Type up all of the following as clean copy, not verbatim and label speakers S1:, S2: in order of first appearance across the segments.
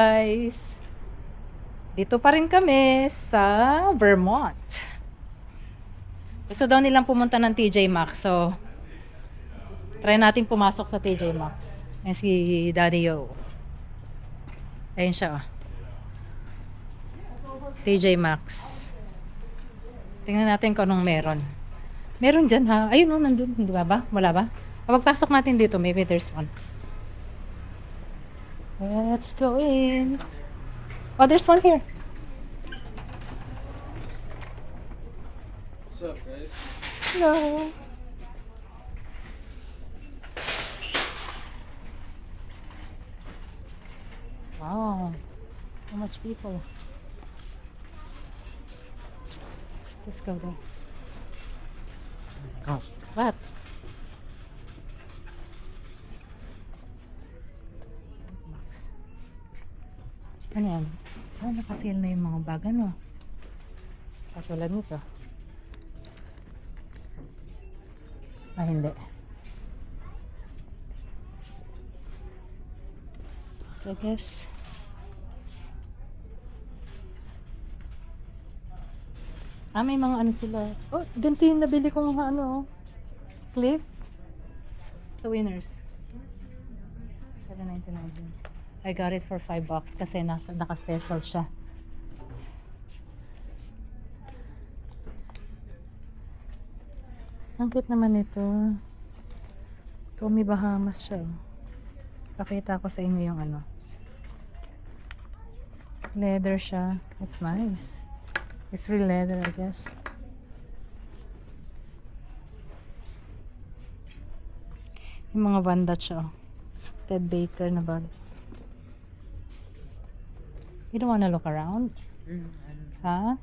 S1: Guys, dito pa rin kami sa Vermont. Gusto daw nilang pumunta ng TJ Maxx. So, try natin pumasok sa TJ Maxx. Ayan si Daddy Yo. Ayun siya. Oh. TJ Maxx. Tingnan natin kung anong meron. Meron dyan ha. Ayun oh, nandun. Hindi ba? Wala ba? Pagpasok natin dito, maybe there's one. Let's go in. Oh, there's one here.
S2: What's up, guys?
S1: Hello. Wow. So much people. Let's go there.
S2: Gosh.
S1: What? Max. Ano yan? Oh, nakasale na yung mga bag, ano? Katulad nito. Ah, hindi. So, I guess... Ah, may mga ano sila. Oh, ganito yung nabili kong ano, clip. The winners. $7.99 din. I got it for $5 kasi naka-special siya. Ang cute naman ito. Tommy Bahamas siya. Pakita ko sa inyo yung ano. Leather siya. It's nice. It's real leather, I guess. Yung mga Van Dutch, oh. Ted Baker na bag. You don't wanna look around? Ha?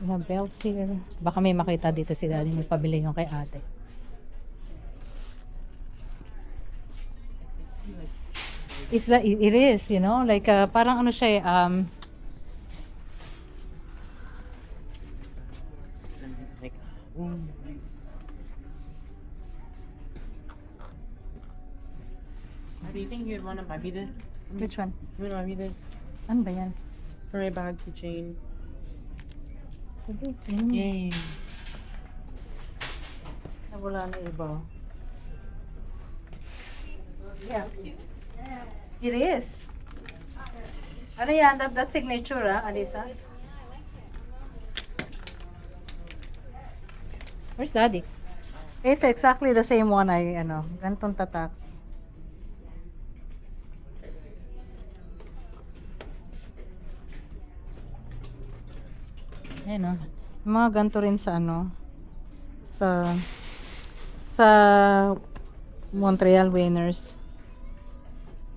S1: Mga belts here. Baka may makita dito si Daddy may pabili yung kay ate. It's like, it is, you know, like parang ano siya
S2: Do you think you'd want to buy me this?
S1: which one?
S2: You want to buy me this?
S1: Ano ba yan?
S2: For a bag keychain.
S1: Sige.
S2: Yay.
S1: Wala na iba. Yeah. It is. Ano yan? That signature, Alisa? Where's Daddy? It's exactly the same one ganitong tatak. Ayan o. Yung mga ganito rin sa sa Montreal Winners.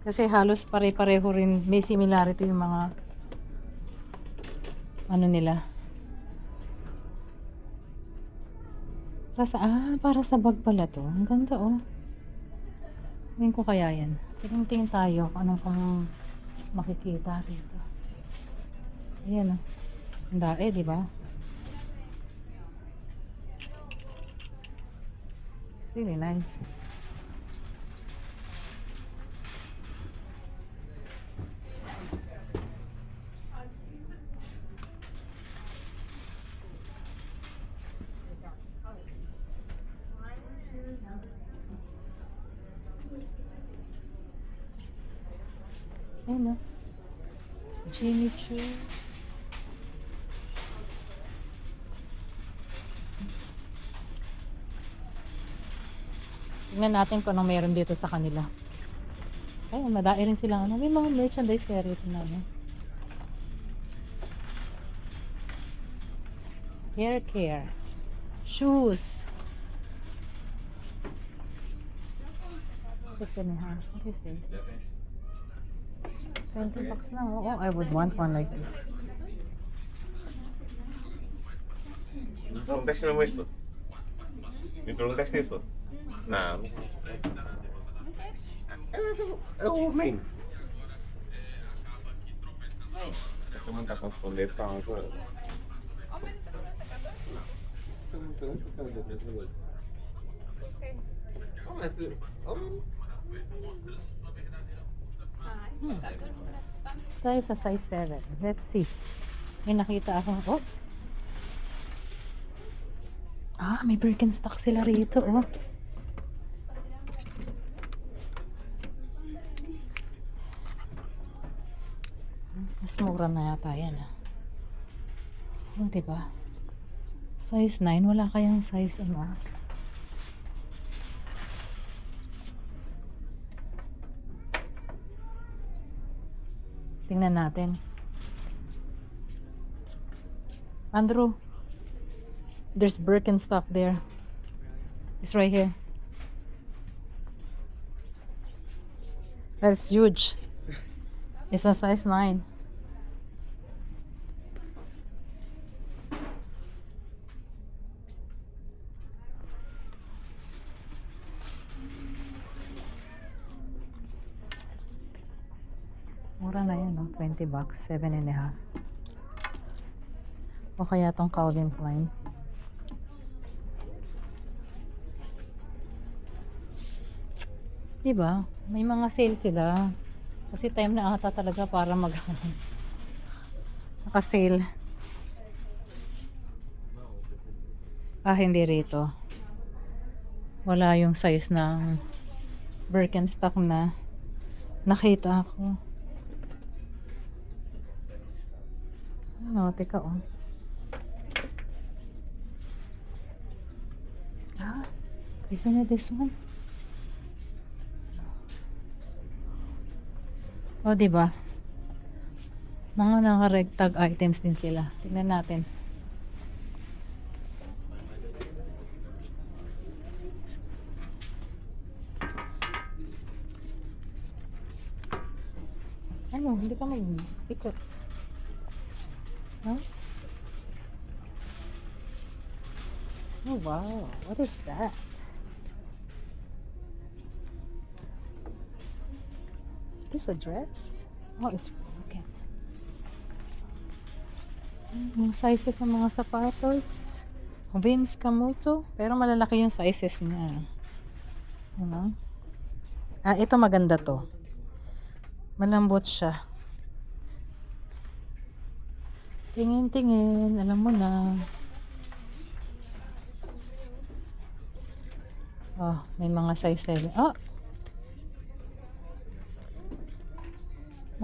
S1: Kasi halos pare-pareho rin. May similarity yung mga ano nila. Para sa bag pala to. Ang ganda oh. Tingin ko kaya yan. Tingin tayo kung anong pang makikita rito. Ayan oh. Ang dami, di ba? It's really nice. Ayan o. Jimmy Choo. Tingnan natin kung anong meron dito sa kanila. Ay, madai rin sila. May mga merchandise kaya rito na. Hair care. Shoes. $6.5. What is this? $20 lang. Oh, I would want one like this.
S3: Me preguntaste mesmo isso? Me perguntaste isso? Não. É o main. Ito man tapos ulit sa ako.
S1: Tayo sa size 7. Let's see. May nakita akong, oh. May Birkenstock sila rito, oh. Mas mura na yata yan, ah. Oh, diba? Size 9. Wala kayang size, ano, ah. Tingnan natin. Andrew, there's Birkenstock there. It's right here. That's huge. It's a size 9. Mura na yan, no? $20, 7.5. O kaya tong Calvin Klein. Diba? May mga sale sila. Kasi time na ata talaga para naka-sale. Hindi rito. Wala yung size ng Birkenstock na nakita ko. Ano, teka, oh. Isn't it this one? O, diba? Mga naka-rectag items din sila. Tingnan natin. Ano? Hindi ka mag-ikot. Huh? Oh, wow. What is that? Is a dress? Oh, it's broken. Yung sizes ng mga sapatos. Vince Camuto. Pero malalaki yung sizes niya. Ano? Ito maganda to. Malambot siya. Tingin-tingin. Alam mo na. May mga size 7.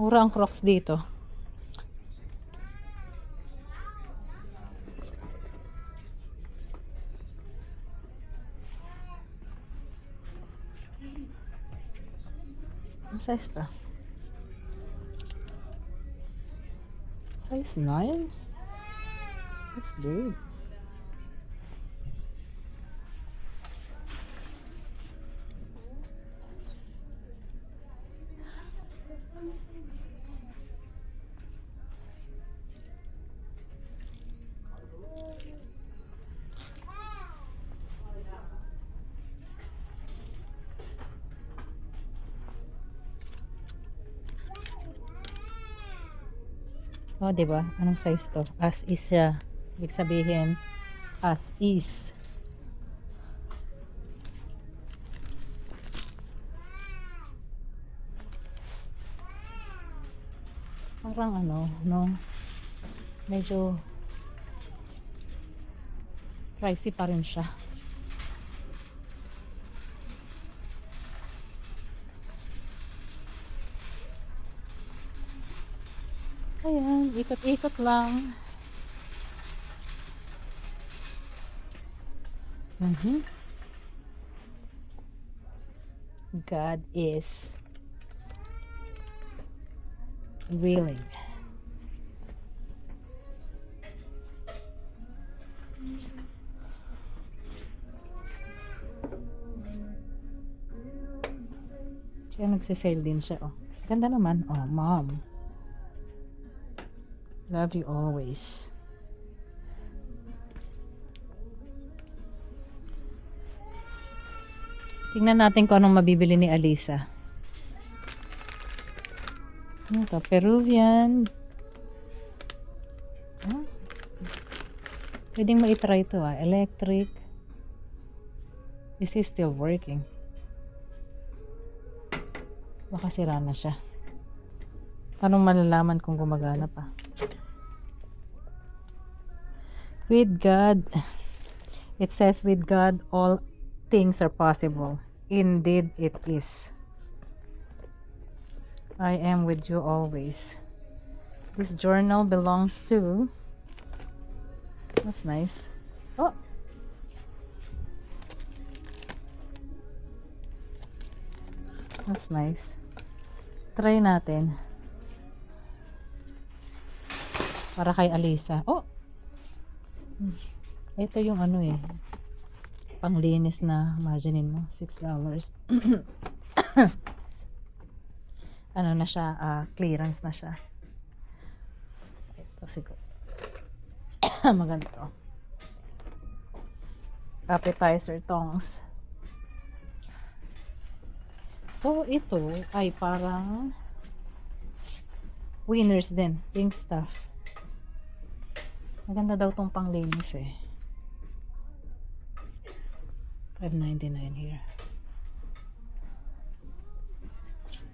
S1: Mura ang Crocs dito. Ang size to? Size 9? That's big. Diba? Anong size to? As is siya. Ibig sabihin, as is. Parang no? Medyo pricey pa rin siya. Ayan, ikot-ikot lang. God is willing. Kaya nagsisale din siya, oh. Ganda naman, oh, mom. Love you always. Tingnan natin kung anong mabibili ni Alisa. Ano to? Peruvian. Pwedeng ma-try ito, electric. This is still working. Baka sira na siya. Anong malalaman kung gumagana pa? With God, it says, with God, all things are possible. Indeed, it is. I am with you always. This journal belongs to... That's nice. Oh! That's nice. Try natin. Para kay Alisa. Oh! Ito yung ano eh. Panglinis na, imagine mo, $6. Ano na siya, clearance na siya. Ito siguro. Maganda to. Appetizer tongs. So, ito ay parang winners din. Pink stuff. Maganda daw tong panglinis eh. $5.99 here.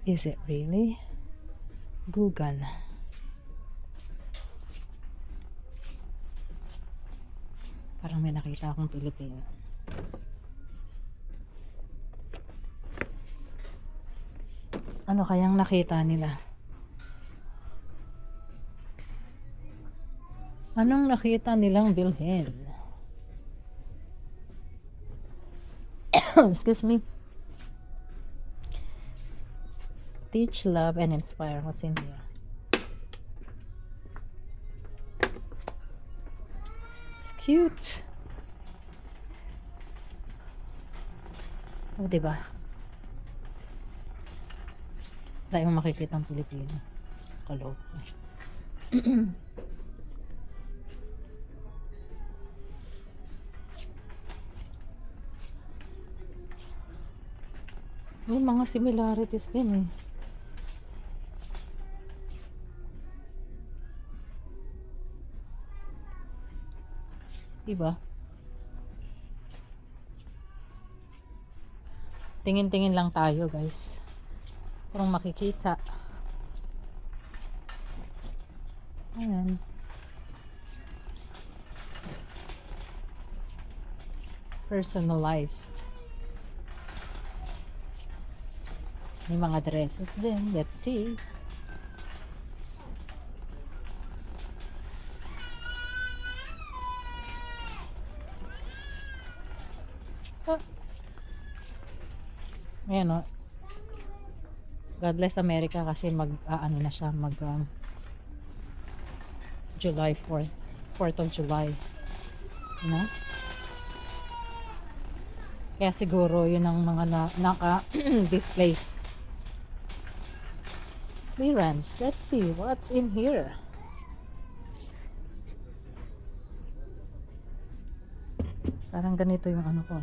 S1: Is it really? Gugan. Parang may nakita akong Pilipino. Ano kayang nakita nila? Anong nakita nilang bilhin? Excuse me. Teach, love, and inspire. What's in here? It's cute. Oh, diba? Wala yung makikita ang Pilipino. Kaloko. May mga similarities din eh. Diba? Tingin-tingin lang tayo guys. Kung makikita. Ayan. Personalized. May mga dresses din. Let's see. Oh. Ayan o. God bless America kasi ano na siya, July 4th. 4th of July. You know? Kaya siguro yun ang mga naka-display. Clearance. Let's see what's in here. Parang ganito yung ano ko.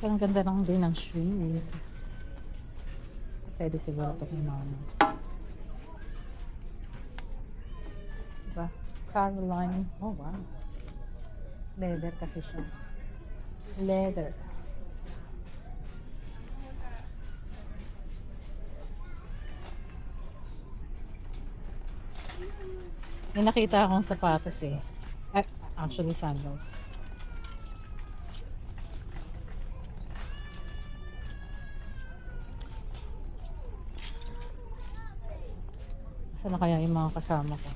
S1: Parang ganda lang din ng shoes. Pwede siguro ito kung mama. Diba? Caroline. Oh wow. Leather kasi siya. Leather. May nakita akong sapatos eh. Actually sandals. Saan na kaya yung mga kasama ko?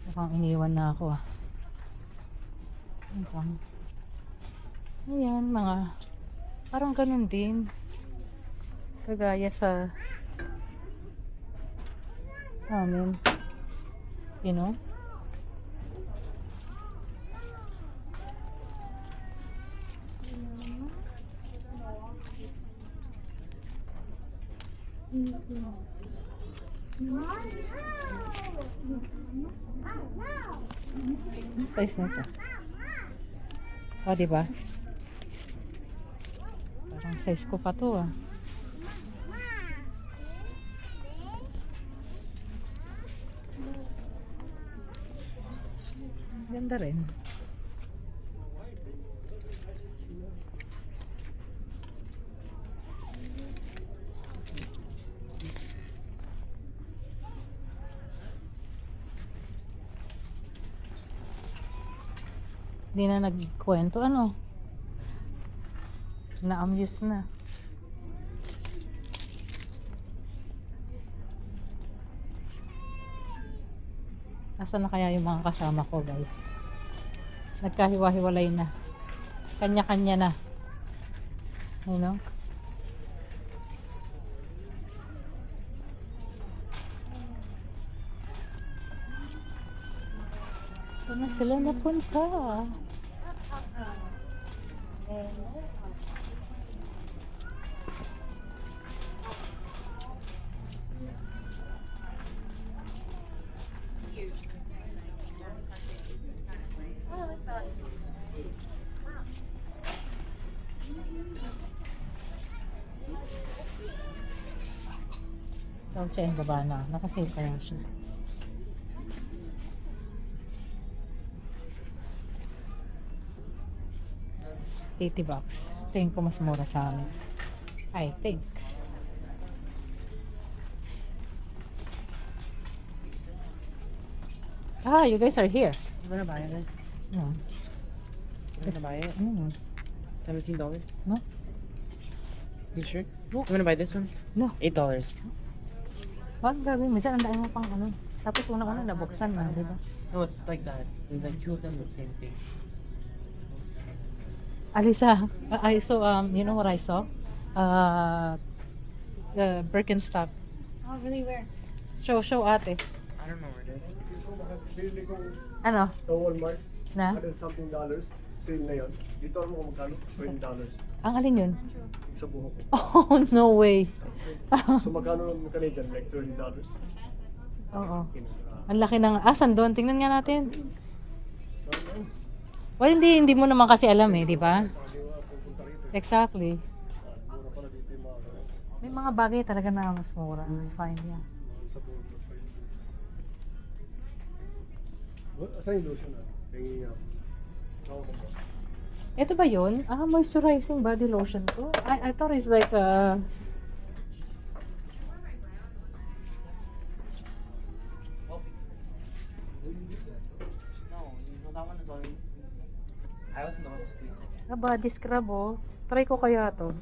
S1: Mukhang iniwan na ako ah. Ayan, mga parang ganun din. Kagaya sa amin. You know? Ano size na ito? O, diba? Ang size ko pa to ah. Ganda rin. Hindi na nagkwento ano. Na-amuse na. Asan na kaya yung mga kasama ko, guys? Nagkahiwa-hiwalay na. Kanya-kanya na. You know? Saan na sila napunta? Dolce & Gabbana. Nakasale kaya siya. $80. Tingin ko mas mura sa amin. I think. Ah, you guys are here.
S2: You wanna buy this?
S1: No.
S2: You wanna buy it?
S1: Mm.
S2: $17?
S1: No?
S2: You sure? You wanna buy this one?
S1: No.
S2: $8.
S1: Wag gagawin mo dyan. Ang dami mo pang ano. Tapos una-una nabuksan na, di ba?
S2: No, it's like that. There's like two of them the same thing.
S1: Alisa, I saw, you know what I saw? The Birkenstock.
S4: Oh, really? Where?
S1: Show ate.
S2: I don't know where it is.
S5: Bili ko
S1: Ano?
S5: sa Walmart,
S1: Na?
S5: something dollars, sale na yun. Dito alam mo kung magkano? $20
S1: Ang alin yun?
S5: sa buhok ko.
S1: Oh, no way.
S5: So magkano ng Canadian? Like $30.
S1: Oo. Ang laki ng... Asan doon? Tingnan nga natin. Well, hindi mo naman kasi alam eh, di ba? Exactly. May mga bagay talaga na mas mura. Fine, yeah.
S5: Asan yung lotion na?
S1: Ito ba yun? Ah, moisturizing body lotion to. I thought it's like
S2: No, that one is already. I wasn't the one who squeezed it.
S1: a body scrub oh. Try ko kaya to.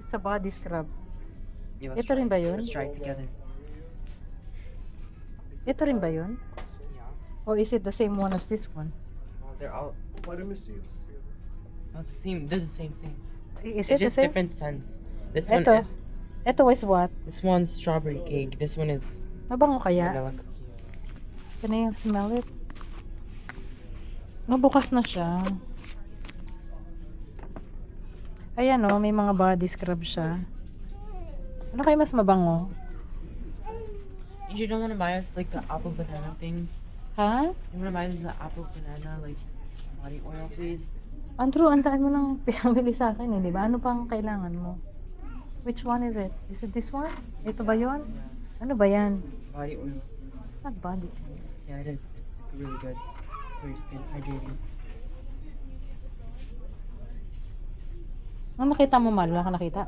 S1: It's a body scrub.
S2: Yeah,
S1: Ito rin ba yun?
S2: Let's try it together.
S1: Ito rin ba yun?
S2: Yeah.
S1: Or is it the same one as this one?
S2: Well, they're all.
S5: Para miss you.
S2: No, it's the same. They're the same thing.
S1: Is
S2: It's
S1: it the
S2: just
S1: same?
S2: different scents. This
S1: Ito.
S2: one is.
S1: Ito is what?
S2: This one's strawberry cake. This one is
S1: Mabango kaya?
S2: vanilla cookie.
S1: Can I smell it? Mabukas na siya. Ayan o, may mga body scrub siya. Ano kayo mas mabango?
S2: You don't want to buy us like the apple banana thing.
S1: Ha?
S2: You want to buy us the apple banana like body oil, please?
S1: Andrew, ang dami mo nang pinamili sa akin eh, di ba? Ano pang kailangan mo? Which one is it? Is it this one? Ito ba yun? Ano ba yan?
S2: Body oil.
S1: It's not body.
S2: Yeah, it is. It's really good for your skin, hydrating.
S1: Ano nakita mo, Mal? Wala ka nakita?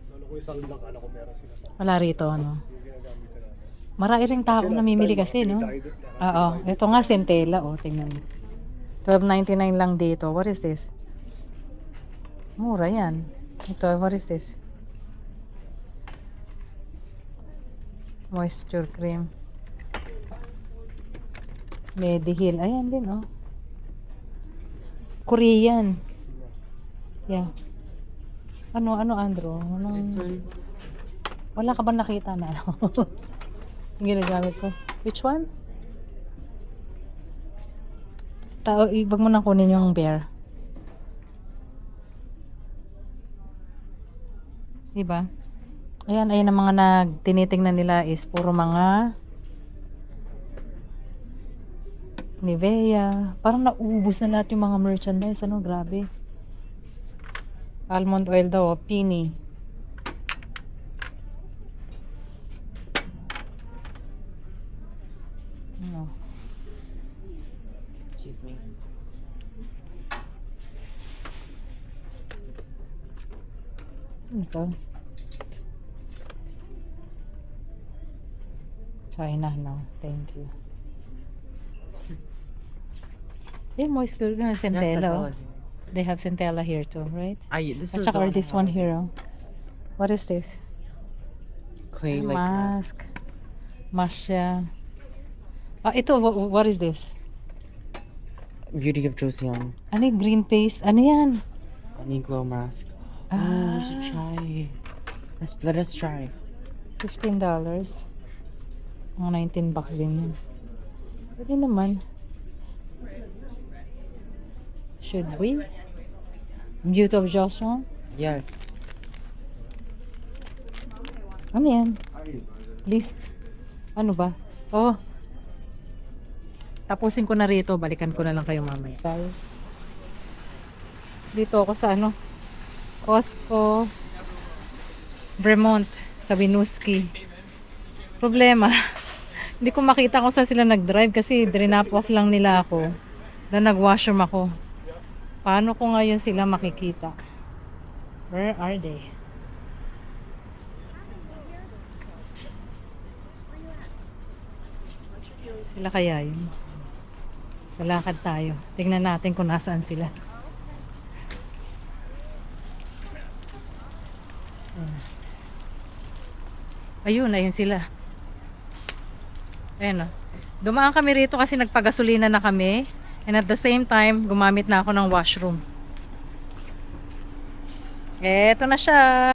S5: Lalo ko isang lang, ko meron sila sa
S1: Wala rito, ano?
S5: yung ginagamit ko natin.
S1: Marami ring tao namimili kasi, no? Oo. Ito nga, Centella, oh. Tingnan mo. $12.99 lang dito. What is this? Mura yan. Ito, what is this? Moisture cream. Mediheal. Ayan din, oh. Korean. Yeah. Ano, Andrew?
S2: This one.
S1: Wala ka ba nakita na ano? Yung ginagamit ko. Which one? Ibag mo na kunin yung bear. Diba? Ayan ang mga tinitingnan nila is puro mga Nivea. Parang naubos na lahat yung mga merchandise. Ano, grabe. Almond oil daw, Pini. Ano?
S2: Excuse me.
S1: Ano to? China, no. Thank you. Moist good. Centella. They have Centella here too, right?
S2: This
S1: At
S2: was
S1: saka
S2: the
S1: or
S2: one
S1: this
S2: I
S1: one
S2: wanted.
S1: here. Oh. What is this?
S2: Clay like mask.
S1: Mask siya. Ito, what is this?
S2: Beauty of Joseon.
S1: Ano yung green paste? Ano yan?
S2: Any glow mask. Oh, we should try. Let us try.
S1: $15. Mga 19 bucks din yun. Pwede naman. Should we? Beauty of Joseon?
S2: Yes.
S1: Ano yan? List. Ano ba? Oh. Tapusin ko na rito. Balikan ko na lang kayo mamaya. Guys. Dito ako sa ano? Costco. Vermont. Sa Winooski. Problema. Hindi ko makita kung saan sila nag-drive kasi drop off lang nila ako. Dan nag-washroom ako. Paano ko ngayon sila makikita? Where are they? Sila kaya yun? Sa lakad tayo. Tingnan natin kung nasaan sila. Ayun, ayun sila. Ayan o. Dumaan kami rito kasi nagpagasolina na kami. And at the same time, gumamit na ako ng washroom. Eto na siya.